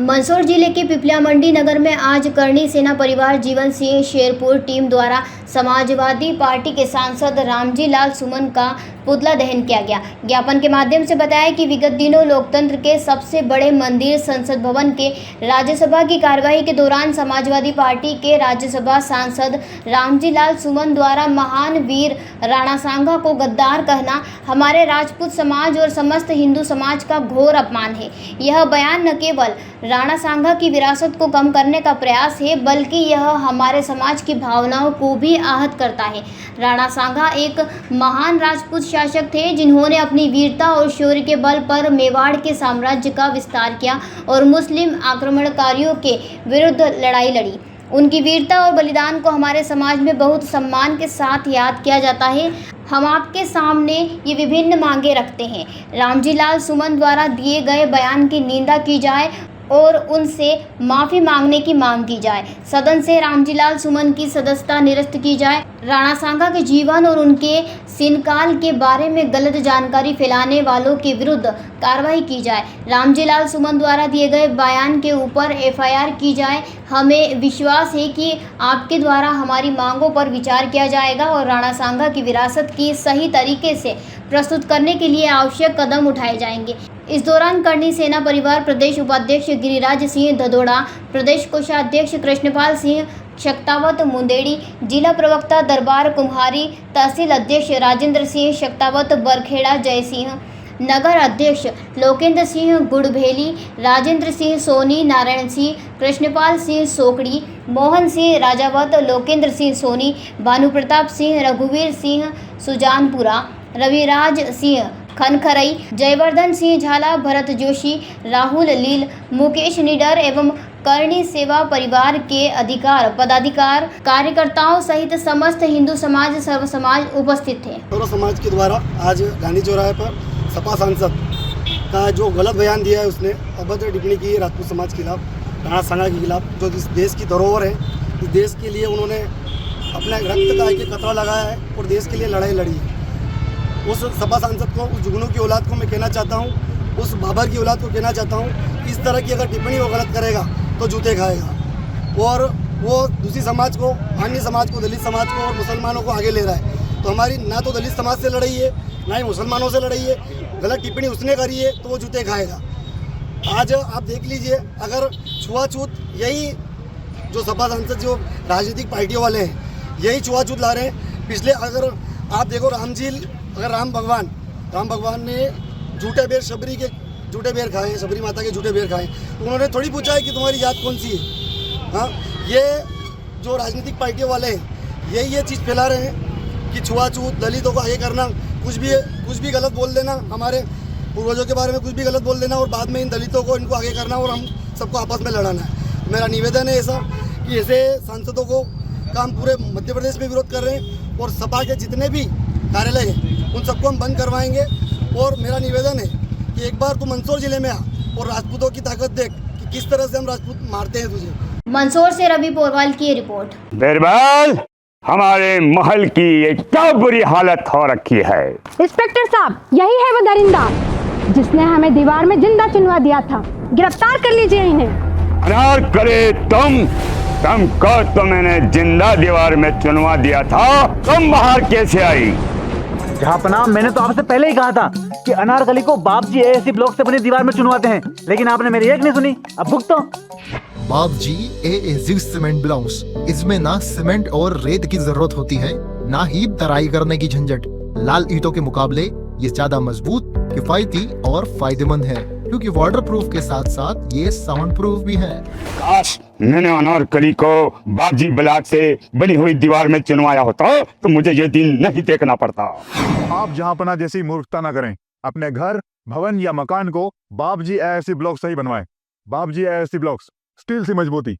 मंदसौर जिले के पिपलिया मंडी नगर में आज करणी सेना परिवार जीवन सिंह शेरपुर टीम द्वारा समाजवादी पार्टी के सांसद रामजी लाल सुमन का पुतला दहन किया गया। ज्ञापन के माध्यम से बताया कि विगत दिनों लोकतंत्र के सबसे बड़े मंदिर संसद भवन के राज्यसभा की कार्यवाही के दौरान समाजवादी पार्टी के राज्यसभा सांसद रामजी लाल सुमन द्वारा महान वीर राणा सांगा को गद्दार कहना हमारे राजपूत समाज और समस्त हिंदू समाज का घोर अपमान है। यह बयान न केवल राणा सांगा की विरासत को कम करने का प्रयास है, बल्कि यह हमारे समाज की भावनाओं को भी आहत करता है। राणा सांगा एक महान राजपूत शासक थे, जिन्होंने अपनी वीरता और शौर्य के बल पर मेवाड़ के साम्राज्य का विस्तार किया और मुस्लिम आक्रमणकारियों के विरुद्ध लड़ाई लड़ी। उनकी वीरता और बलिदान को हमारे समाज में बहुत सम्मान के साथ याद किया जाता है। हम आपके सामने ये विभिन्न मांगे रखते हैं। रामजी लाल सुमन द्वारा दिए गए बयान की निंदा की जाए और उनसे माफ़ी मांगने की मांग की जाए। सदन से रामजी लाल सुमन की सदस्यता निरस्त की जाए। राणा सांगा के जीवन और उनके सिनकाल के बारे में गलत जानकारी फैलाने वालों के विरुद्ध कार्रवाई की जाए। रामजी लाल सुमन द्वारा दिए गए बयान के ऊपर एफआईआर की जाए। हमें विश्वास है कि आपके द्वारा हमारी मांगों पर विचार किया जाएगा और राणा सांगा की विरासत की सही तरीके से प्रस्तुत करने के लिए आवश्यक कदम उठाए जाएंगे। इस दौरान करणी सेना परिवार प्रदेश उपाध्यक्ष गिरिराज सिंह धदोड़ा, प्रदेश कोषाध्यक्ष कृष्णपाल सिंह शक्तावत मुंदेड़ी, जिला प्रवक्ता दरबार कुम्हारी, तहसील अध्यक्ष राजेंद्र सिंह शक्तावत बरखेड़ा जय सिंह, नगर अध्यक्ष लोकेंद्र सिंह गुड़भेली, राजेंद्र सिंह सोनी, नारायण सिंह, कृष्णपाल सिंह सोकड़ी, मोहन सिंह राजावत, लोकेंद्र सिंह सोनी, भानु प्रताप सिंह, रघुवीर सिंह सुजानपुरा, रविराज सिंह खनखरई, जयवर्धन सिंह झाला, भरत जोशी, राहुल लील, मुकेश निडर एवं करणी सेवा परिवार के अधिकार पदाधिकार कार्यकर्ताओं सहित समस्त हिंदू समाज सर्व समाज उपस्थित थे। सर्व समाज के द्वारा आज गांधी चौराहे पर सपा सांसद का जो गलत बयान दिया है, उसने अभद्र टिप्पणी की राजपूत समाज के खिलाफ, राणा सांगा के खिलाफ, जो इस देश की धरोहर है। इस देश के लिए उन्होंने अपने रक्त का एक कतरा लगाया है और देश के लिए लड़ाई लड़ी है। उस सपा सांसद को, उस जुगनू की औलाद को मैं कहना चाहता हूँ, उस बाबर की औलाद को कहना चाहता हूँ, इस तरह की अगर टिप्पणी वो गलत करेगा तो जूते खाएगा और वो दूसरी समाज को, अन्य समाज को, दलित समाज को और मुसलमानों को आगे ले रहा है। तो हमारी ना तो दलित समाज से लड़ाई है, ना ही मुसलमानों से लड़ाई है। गलत टिप्पणी उसने करी है तो वो जूते खाएगा। आज आप देख लीजिए, अगर छुआछूत, यही जो सपा सांसद जो राजनीतिक पार्टियों वाले हैं, यही छुआछूत ला रहे हैं। पिछले अगर आप देखो, अगर राम भगवान ने झूठे बेर शबरी के झूठे बेर खाए, शबरी माता के झूठे बेर खाए, तो उन्होंने थोड़ी पूछा है कि तुम्हारी जात कौन सी है। हाँ, ये जो राजनीतिक पार्टियों वाले हैं, यही ये चीज़ फैला रहे हैं कि छुआछूत, दलितों को आगे करना, कुछ भी गलत बोल देना, हमारे पूर्वजों के बारे में कुछ भी गलत बोल देना और बाद में इन दलितों को, इनको आगे करना और हम सबको आपस में लड़ाना है। मेरा निवेदन है ऐसा कि ऐसे सांसदों को का हम पूरे मध्य प्रदेश में विरोध कर रहे हैं और सपा के जितने भी कार्यालय हैं उन सबको हम बंद करवाएंगे। और मेरा निवेदन है कि एक बार तू मंदसौर जिले में आ और राजपूतों की ताकत देख कि किस तरह से हम राजपूत मारते हैं तुझे। मंदसौर से रवि पोरवाल की रिपोर्ट। बिरबल, हमारे महल की ये क्या बुरी हालत हो रखी है। इंस्पेक्टर साहब, यही है वो दरिंदा जिसने हमें दीवार में जिंदा चुनवा दिया था। गिरफ्तार कर लीजिए इन्हें। अनार करे तुमको तो मैंने जिंदा दीवार में चुनवा दिया था, तुम बाहर कैसे आई? जहापना, मैंने तो आपसे पहले ही कहा था कि अनारकली को बाप जी एएससी ब्लॉक से बनी दीवार में चुनवाते हैं, लेकिन आपने मेरी एक नहीं सुनी। अब भुगतो। बाप जी एएससी सीमेंट ब्लॉक्स, इसमें ना सीमेंट और रेत की जरूरत होती है, ना ही तराई करने की झंझट। लाल ईंटों के मुकाबले ये ज्यादा मजबूत, किफायती और फायदेमंद है, क्योंकि वाटर प्रूफ के साथ साथ ये साउंड प्रूफ भी है। काश मैंने अनारकली को बापजी ब्लॉक से बनी हुई दीवार में चुनवाया होता तो मुझे ये दिन नहीं देखना पड़ता। आप जहांपना जैसी मूर्खता न करें। अपने घर, भवन या मकान को बापजी एएससी ब्लॉक से ही बनवाएं। बापजी एएससी ब्लॉक्स, स्टील से मजबूती।